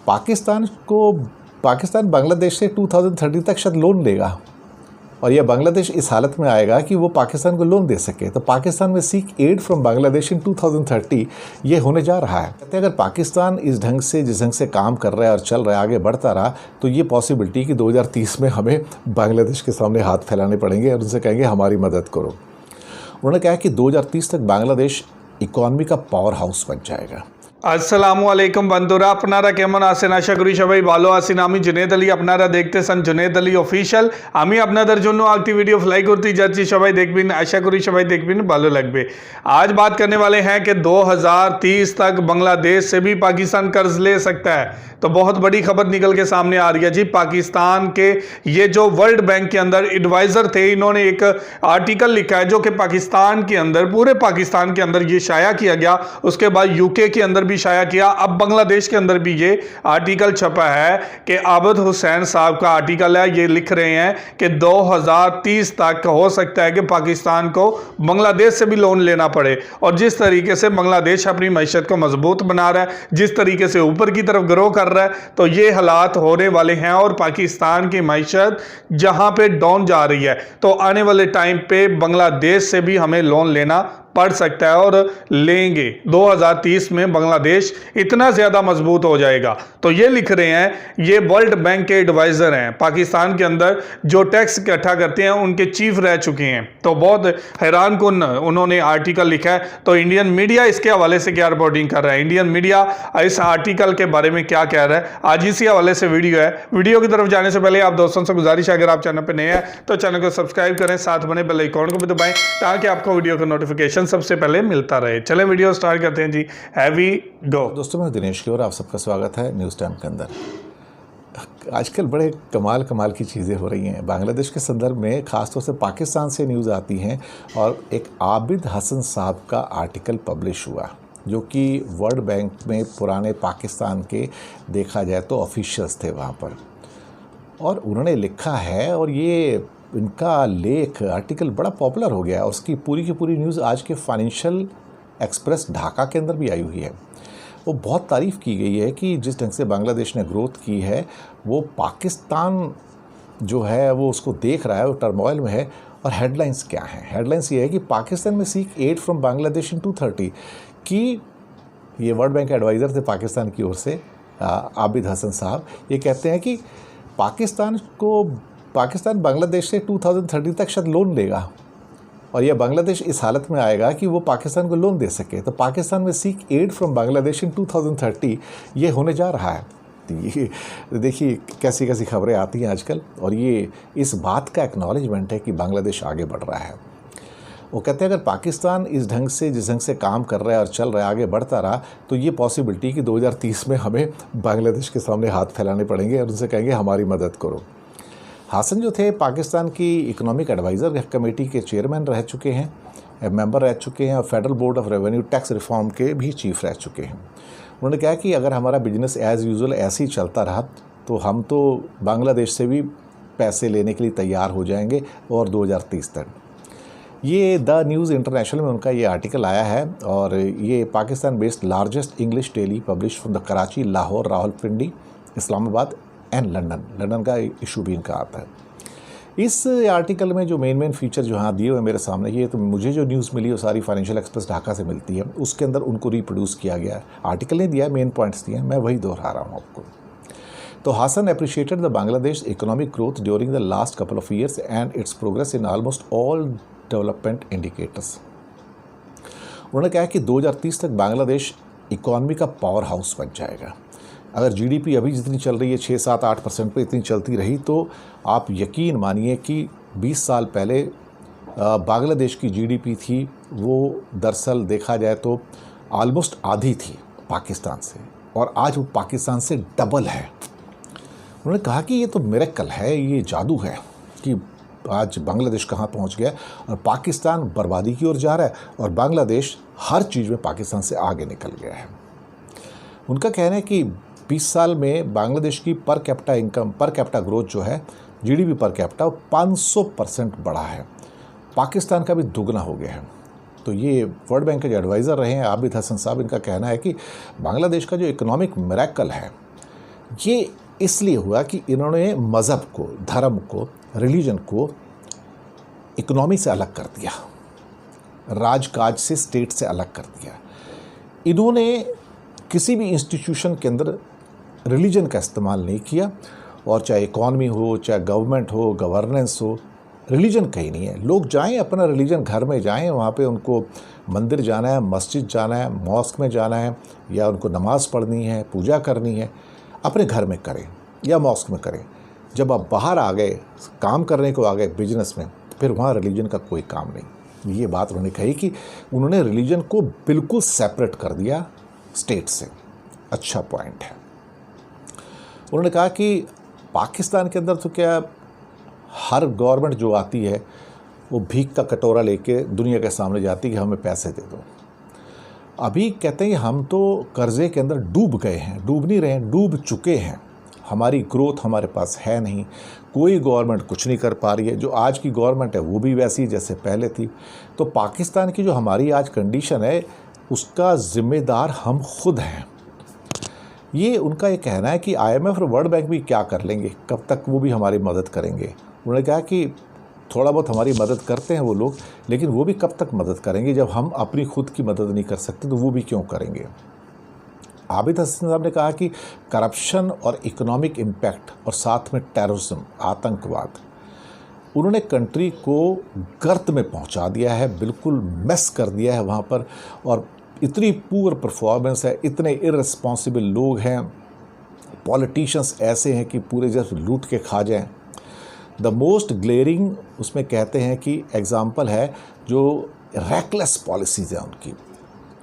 पाकिस्तान बांग्लादेश से 2030 तक शायद लोन लेगा और यह बांग्लादेश इस हालत में आएगा कि वो पाकिस्तान को लोन दे सके। तो पाकिस्तान में सीक एड फ्रॉम बांग्लादेश इन 2030 ये होने जा रहा है। कहते हैं अगर पाकिस्तान जिस ढंग से काम कर रहा है और चल रहा है, आगे बढ़ता रहा, तो ये पॉसिबिलिटी कि 2030 में हमें बांग्लादेश के सामने हाथ फैलाने पड़ेंगे और उनसे कहेंगे हमारी मदद करो। उन्होंने कहा कि 2030 तक बांग्लादेश इकॉनमी का पावर हाउस बन जाएगा। আসসালামু আলাইকুম বন্ধুরা, আপনারা কেমন আছেন? আশা করি সবাই ভালো আছেন। আমি জুনেদ আলী, আপনারা দেখতেছেন জুনেদ আলী অফিশিয়াল। আমি আপনাদের জন্য একটি ভিডিও ফ্লাই করতে যাচ্ছি, সবাই দেখবেন। আশা করি সবাই দেখবেন, ভালো লাগবে। आज बात करने वाले हैं कि 2030 तक बांग्लादेश से भी पाकिस्तान कर्ज ले सकता है। तो बहुत बड़ी खबर निकल के सामने आ रही है जी। पाकिस्तान के ये जो वर्ल्ड बैंक के अंदर एडवाइज़र थे, इन्होंने एक आर्टिकल लिखा है जो कि पाकिस्तान के अंदर, पूरे पाकिस्तान के अंदर ये शाया किया गया। उसके बाद यूके के अंदर भी शाया किया। अब बांग्लादेश के अंदर भी ये आर्टिकल छपा है कि आबिद हुसैन साहब का आर्टिकल है। ये लिख रहे हैं कि 2030 तक हो सकता है कि पाकिस्तान को बांग्लादेश से भी लोन लेना पड़े। और जिस तरीके से बांग्लादेश अपनी मैशत को मजबूत बना रहा है, जिस तरीके से ऊपर की तरफ ग्रो कर रहा है, तो ये हालात होने वाले हैं। और पाकिस्तान की मैशत जहां पे डाउन जा रही है, तो आने वाले टाइम पे बांग्लादेश से भी हमें लोन लेना पड़ सकता है और लेंगे। 2030 में बांग्लादेश इतना ज़्यादा मजबूत हो जाएगा। तो ये लिख रहे हैं, ये वर्ल्ड बैंक के एडवाइज़र हैं। पाकिस्तान के अंदर जो टैक्स इकट्ठा करते हैं उनके चीफ रह चुके हैं। तो बहुत हैरान कुन उन्होंने आर्टिकल लिखा है। तो इंडियन मीडिया इसके हवाले से क्या रिपोर्टिंग कर रहा है, इंडियन मीडिया इस आर्टिकल के बारे में क्या कह रहा है, आज इसी हवाले से वीडियो है। वीडियो की तरफ जाने से पहले आप दोस्तों से गुजारिश है, अगर आप चैनल पर नए हैं तो चैनल को सब्सक्राइब करें, साथ बने बेल आइकॉन को भी दबाएं ताकि आपको वीडियो का नोटिफिकेशन सबसे पहले मिलता रहे। चलें वीडियो स्टार्ट करते हैं जी। हैवी गो। दोस्तों, मैं दिनेश की और आप सबका स्वागत है न्यूज़ टाइम के अंदर। आजकल बड़े कमाल की चीज़ें हो रही हैं बांग्लादेश के संदर्भ में, ख़ासतौर से पाकिस्तान से न्यूज़ आती हैं। और एक आबिद हसन साहब का आर्टिकल पब्लिश हुआ जो कि वर्ल्ड बैंक में पुराने पाकिस्तान के देखा जाए तो ऑफिशियल्स थे वहाँ पर, और उन्होंने लिखा है। और ये इनका लेख आर्टिकल बड़ा पॉपुलर हो गया और उसकी पूरी की पूरी न्यूज़ आज के फाइनेंशियल एक्सप्रेस ढाका के अंदर भी आई हुई है। वो बहुत तारीफ़ की गई है कि जिस ढंग से बांग्लादेश ने ग्रोथ की है, वो पाकिस्तान जो है वो उसको देख रहा है, वो टर्मोइल में है। और हेडलाइंस क्या हैं? हेडलाइंस ये है कि पाकिस्तान में सीक एड फ्रॉम बांग्लादेश इन 2030 कि ये वर्ल्ड बैंक के एडवाइज़र थे पाकिस्तान की ओर से, आबिद हसन साहब। ये कहते हैं कि पाकिस्तान बांग्लादेश से 2030 तक शायद लोन लेगा और यह बांग्लादेश इस हालत में आएगा कि वो पाकिस्तान को लोन दे सके। तो पाकिस्तान में सीक एड फ्रॉम बांग्लादेश इन 2030 ये होने जा रहा है। तो ये देखिए कैसी खबरें आती हैं आजकल, और ये इस बात का एक्नॉलेजमेंट है कि बांग्लादेश आगे बढ़ रहा है। वो कहते हैं अगर पाकिस्तान जिस ढंग से काम कर रहा है और चल रहा है, आगे बढ़ता रहा, तो ये पॉसिबिलिटी कि 2030 में हमें बांग्लादेश के सामने हाथ फैलाने पड़ेंगे और उनसे कहेंगे हमारी मदद करो। हासन जो थे पाकिस्तान की इकोनॉमिक एडवाइज़र कमेटी के चेयरमैन रह चुके हैं, मेंबर रह चुके हैं, और federal board of revenue tax reform के भी चीफ रह चुके हैं। उन्होंने कहा कि अगर हमारा बिजनेस एज़ यूजुअल ऐसे ही चलता रहा तो हम तो बांग्लादेश से भी पैसे लेने के लिए तैयार हो जाएंगे और 2030 तक। ये द न्यूज़ इंटरनेशनल में उनका ये आर्टिकल आया है, और ये Pakistan based largest English daily publish from the Karachi, Lahore, Rawalpindi, Islamabad and London का इशू भी इनका आता है। इस आर्टिकल में जो मेन फीचर जो यहाँ दिए हुए मेरे सामने, ये तो मुझे जो न्यूज़ मिली वो सारी फाइनेंशियल एक्सप्रेस ढाका से मिलती है, उसके अंदर उनको रिप्रोड्यूस किया गया है। आर्टिकल नहीं दिया, मेन पॉइंट्स दिए हैं, मैं वही दोहरा रहा हूँ आपको। तो Hasan appreciated the Bangladesh economic growth during the last couple of years and its progress in almost all development indicators. उन्होंने कहा कि 2030 तक बांग्लादेश इकॉनमी का पावर हाउस बन जाएगा। अगर जीडीपी अभी जितनी चल रही है 6-7-8% पे इतनी चलती रही, तो आप यकीन मानिए कि 20 साल पहले बांग्लादेश की जीडीपी थी वो दरअसल देखा जाए तो ऑलमोस्ट आधी थी पाकिस्तान से, और आज वो पाकिस्तान से डबल है। उन्होंने कहा कि ये तो मिरेकल है, ये जादू है कि आज बांग्लादेश कहाँ पहुँच गया और पाकिस्तान बर्बादी की ओर जा रहा है और बांग्लादेश हर चीज़ में पाकिस्तान से आगे निकल गया है। उनका कहना है कि 20 साल में बांग्लादेश की पर कैपिटा ग्रोथ जो है, जीडीपी पर कैपिटा, 500% बढ़ा है। पाकिस्तान का भी दुगना हो गया है। तो ये वर्ल्ड बैंक के जो एडवाइज़र रहे हैं आबिद हसन साहब, इनका कहना है कि बांग्लादेश का जो इकोनॉमिक मिरेकल है ये इसलिए हुआ कि इन्होंने मज़हब को, धर्म को, रिलीजन को इकोनॉमी से अलग कर दिया, राजकाज से, स्टेट से अलग कर दिया। इन्होंने किसी भी इंस्टीट्यूशन के अंदर रिलीजन का इस्तेमाल नहीं किया, और चाहे इकॉनमी हो, चाहे गवर्नमेंट हो, गवर्नेंस हो, रिलीजन कहीं नहीं है। लोग जाएं अपना रिलीजन, घर में जाएं, वहाँ पे उनको मंदिर जाना है, मस्जिद जाना है, मॉस्क में जाना है, या उनको नमाज़ पढ़नी है, पूजा करनी है, अपने घर में करें या मॉस्क में करें। जब आप बाहर आ गए, काम करने को आ गए बिजनेस में, फिर वहाँ रिलीजन का कोई काम नहीं। ये बात उन्होंने कही कि उन्होंने रिलीजन को बिल्कुल सेपरेट कर दिया स्टेट से। अच्छा पॉइंट है। उन्होंने कहा कि पाकिस्तान के अंदर तो क्या हर गवर्नमेंट जो आती है वो भीख का कटोरा लेके दुनिया के सामने जाती है कि हमें पैसे दे दो। अभी कहते हैं हम तो कर्जे के अंदर डूब गए हैं, डूब नहीं रहे हैं, डूब चुके हैं। हमारी ग्रोथ हमारे पास है नहीं, कोई गवर्नमेंट कुछ नहीं कर पा रही है। जो आज की गवर्नमेंट है वो भी वैसी जैसे पहले थी। तो पाकिस्तान की जो हमारी आज कंडीशन है उसका ज़िम्मेदार हम खुद हैं। ये उनका ये कहना है कि IMF और वर्ल्ड बैंक भी क्या कर लेंगे, कब तक वो भी हमारी मदद करेंगे। उन्होंने कहा कि थोड़ा बहुत हमारी मदद करते हैं वो लोग, लेकिन वो भी कब तक मदद करेंगे जब हम अपनी खुद की मदद नहीं कर सकते, तो वो भी क्यों करेंगे। आबिद हसन साहब ने कहा कि करप्शन और इकोनॉमिक इम्पैक्ट और साथ में टेररिज्म, आतंकवाद, उन्होंने कंट्री को गर्त में पहुंचा दिया है, बिल्कुल मेस कर दिया है वहाँ पर। और इतनी पुअर परफॉर्मेंस है, इतने इररिस्पॉन्सिबल लोग हैं, पॉलिटिशियंस ऐसे हैं कि पूरे जैसे लूट के खा जाएं। द मोस्ट ग्लेयरिंग उसमें कहते हैं कि एग्जाम्पल है जो रैकलेस पॉलिसीज़ हैं उनकी।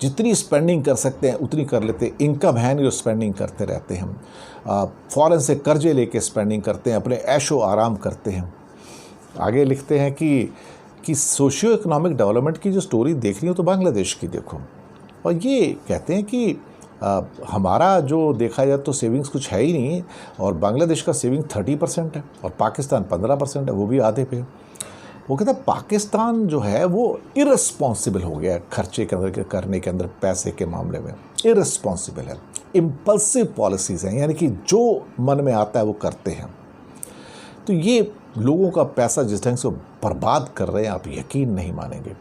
जितनी स्पेंडिंग कर सकते हैं उतनी कर लेते हैं, इनकम है नहीं जो स्पेंडिंग करते रहते हैं हम। फॉरेन से कर्जे लेके स्पेंडिंग करते हैं, अपने ऐशो आराम करते हैं। आगे लिखते हैं कि सोशियो इकोनॉमिक डेवलपमेंट की जो स्टोरी देखनी हो तो बांग्लादेश की देखो। और ये कहते हैं कि हमारा जो देखा जाए तो सेविंग्स कुछ है ही नहीं, और बांग्लादेश का सेविंग 30% है और पाकिस्तान 15% है, वो भी आधे पे। वो कहता है पाकिस्तान जो है वो इररिस्पॉन्सिबल हो गया है खर्चे करने के अंदर, पैसे के मामले में इररिस्पॉन्सिबल है। इम्पल्सिव पॉलिसीज़ हैं, यानी कि जो मन में आता है वो करते हैं। तो ये लोगों का पैसा जिस ढंग से बर्बाद कर रहे हैं आप यकीन नहीं मानेंगे।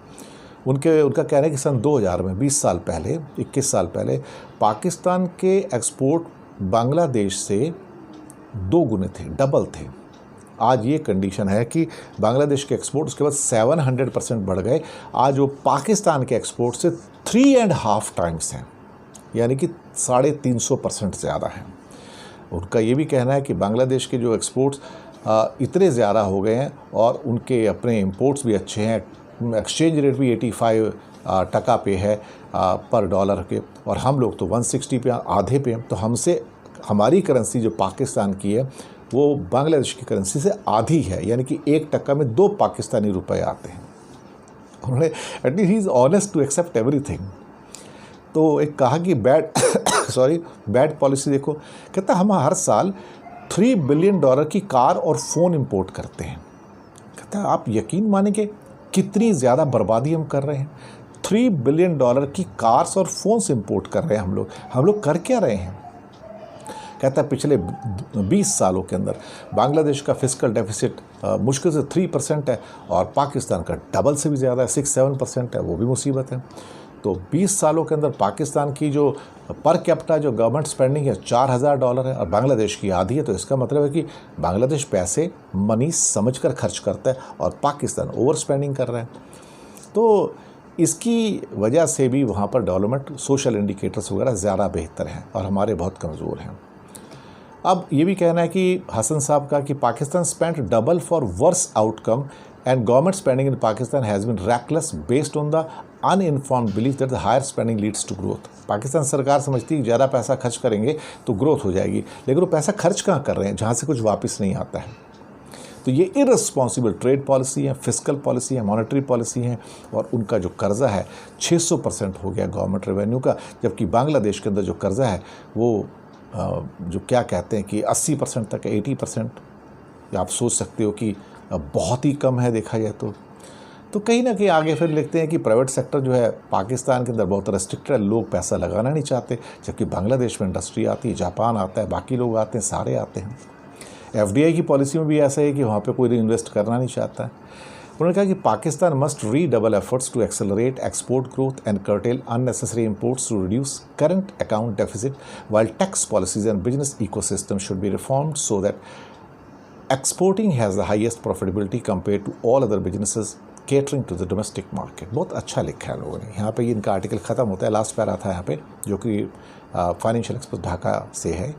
उनका कहना है कि सन 2000 में 20 साल पहले, 21 साल पहले पाकिस्तान के एक्सपोर्ट बांग्लादेश से 2 गुने थे, डबल थे। आज ये कंडीशन है कि बांग्लादेश के एक्सपोर्ट उसके बाद 700% बढ़ गए। आज वो पाकिस्तान के एक्सपोर्ट से 3.5 टाइम्स हैं, यानी कि 350% ज़्यादा है। उनका ये भी कहना है कि बांग्लादेश के जो एक्सपोर्ट्स इतने ज़्यादा हो गए हैं और उनके अपने इंपोर्ट्स भी अच्छे हैं। एक्सचेंज रेट भी 85% पे है पर डॉलर के, और हम लोग तो 160 पे, आधे पे हैं। तो हमसे हमारी करेंसी जो पाकिस्तान की है वो बांग्लादेश की करेंसी से आधी है, यानी कि 1% में 2 पाकिस्तानी रुपए आते हैं। उन्होंने at least he is honest to accept everything. तो एक कहा कि बैड पॉलिसी देखो, कहता हम हर साल $3 बिलियन की कार और फ़ोन इंपोर्ट करते हैं। कहता आप यकीन मानेंगे कितनी ज़्यादा बर्बादी हम कर रहे हैं। $3 बिलियन की कार्स और फ़ोन्स इंपोर्ट कर रहे हैं हम लोग कर क्या रहे हैं। कहता है पिछले 20 सालों के अंदर बांग्लादेश का फिस्कल डेफिसिट मुश्किल से 3% है और पाकिस्तान का डबल से भी ज़्यादा है, 6-7% है, वो भी मुसीबत है। तो 20 सालों के अंदर पाकिस्तान की जो पर कैपिटा जो गवर्नमेंट स्पेंडिंग है $4000 है और बांग्लादेश की आधी है। तो इसका मतलब है कि बांग्लादेश पैसे मनी समझकर खर्च करता है और पाकिस्तान ओवर स्पेंडिंग कर रहा है। तो इसकी वजह से भी वहाँ पर डेवलपमेंट सोशल इंडिकेटर्स वगैरह ज़्यादा बेहतर हैं और हमारे बहुत कमज़ोर हैं। अब ये भी कहना है कि हसन साहब का कि Pakistan spent double for worse outcome and government spending in Pakistan has been reckless based on the uninformed belief that the higher spending leads to growth। Pakistan सरकार समझती है ज़्यादा पैसा खर्च करेंगे तो ग्रोथ हो जाएगी, लेकिन वो पैसा खर्च कहाँ कर रहे हैं जहाँ से कुछ वापस नहीं आता है। तो ये इररिस्पॉन्सिबल ट्रेड पॉलिसी है, फिस्कल पॉलिसी है, मॉनेटरी पॉलिसी है, और उनका जो कर्जा है 600% हो गया गवर्नमेंट रेवेन्यू का, जबकि बांग्लादेश के अंदर जो कर्जा है वो जो क्या कहते हैं कि 80% तक है, 80%। आप सोच सकते हो कि बहुत ही कम है देखा जाए तो। तो कहीं ना कहीं आगे फिर लिखते हैं कि प्राइवेट सेक्टर जो है पाकिस्तान के अंदर बहुत रेस्ट्रिक्टेड है, लोग पैसा लगाना नहीं चाहते, जबकि बांग्लादेश में इंडस्ट्री आती है, जापान आता है, बाकी लोग आते हैं, सारे आते हैं। FDI की पॉलिसी में भी ऐसा है कि वहाँ पे कोई इन्वेस्ट करना नहीं चाहता है। उन्होंने कहा कि Pakistan must redouble efforts to accelerate export growth and curtail unnecessary imports to reduce current account deficit, while tax policies and business ecosystem should be reformed so that exporting has the highest profitability compared to all other businesses catering to the domestic market। बहुत अच्छा लिखा है लोगों ने। यहाँ पे इनका article ख़त्म होता है, लास्ट पैरा था यहाँ पे, जो कि फाइनेंशियल एक्सप्रेस ढाका से है।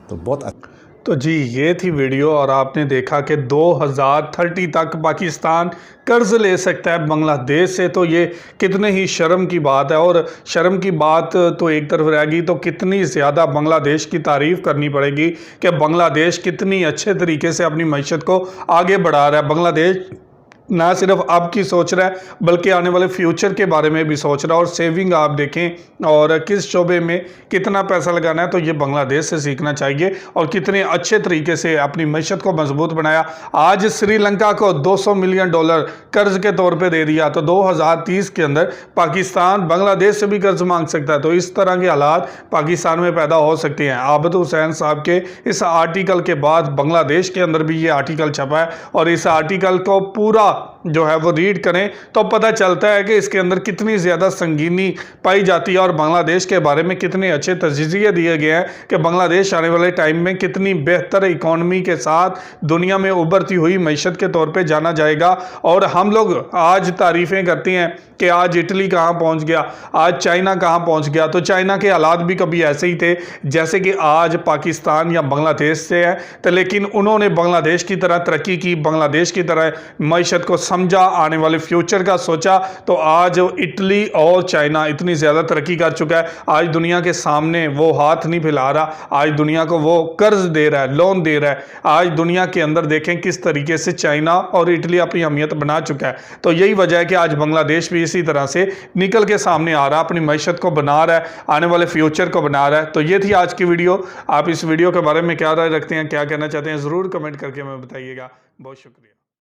तो बहुत तो जी ये थी वीडियो, और आपने देखा कि 2030 तक पाकिस्तान कर्ज ले सकता है बांग्लादेश से। तो ये कितने ही शर्म की बात है, और शर्म की बात तो एक तरफ रहेगी, तो कितनी ज़्यादा बांग्लादेश की तारीफ़ करनी पड़ेगी कि बांग्लादेश कितनी अच्छे तरीके से अपनी मईशत को आगे बढ़ा रहा है। बांग्लादेश ना सिर्फ अब की सोच रहा है बल्कि आने वाले फ्यूचर के बारे में भी सोच रहा है। और सेविंग आप देखें और किस शोबे में कितना पैसा लगाना है, तो ये बांग्लादेश से सीखना चाहिए, और कितने अच्छे तरीके से अपनी मईशत को मजबूत बनाया। आज श्रीलंका को $200 मिलियन कर्ज के तौर पे दे दिया, तो 2030 के अंदर पाकिस्तान बांग्लादेश से भी कर्ज मांग सकता है। तो इस तरह के हालात पाकिस्तान में पैदा हो सकते हैं। आबिद हुसैन साहब के इस आर्टिकल के बाद बांग्लादेश के अंदर भी ये आर्टिकल छपा है, और इस आर्टिकल को पूरा जो है वो रीड करें तो पता चलता है कि इसके अंदर कितनी ज़्यादा संगीनी पाई जाती है, और बांग्लादेश के बारे में कितने अच्छे तजज़िये दिए गए हैं कि बांग्लादेश आने वाले टाइम में कितनी बेहतर इकॉनमी के साथ दुनिया में उभरती हुई मईशत के तौर पे जाना जाएगा। और हम लोग आज तारीफ़ें करते हैं कि आज इटली कहाँ पहुँच गया, आज चाइना कहाँ पहुँच गया। तो चाइना के हालात भी कभी ऐसे ही थे जैसे कि आज पाकिस्तान या बांग्लादेश से है, तो लेकिन उन्होंने बांग्लादेश की तरह तरक्की की, बांग्लादेश की तरह मईशत को समझा, आने वाले फ्यूचर का सोचा। तो आज इटली और चाइना इतनी ज़्यादा तरक्की कर चुका है, आज दुनिया के सामने वो हाथ नहीं फैला रहा, आज दुनिया को वो कर्ज दे रहा है, लोन दे रहा है। आज दुनिया के अंदर देखें किस तरीके से चाइना और इटली अपनी अहमियत बना चुका है। तो यही वजह है कि आज बांग्लादेश भी इसी तरह से निकल के सामने आ रहा है, अपनी मईशत को बना रहा है, आने वाले फ्यूचर को बना रहा है। तो ये थी आज की वीडियो। आप इस वीडियो के बारे में क्या राय रखते हैं, क्या कहना चाहते हैं, ज़रूर कमेंट करके हमें बताइएगा। बहुत शुक्रिया।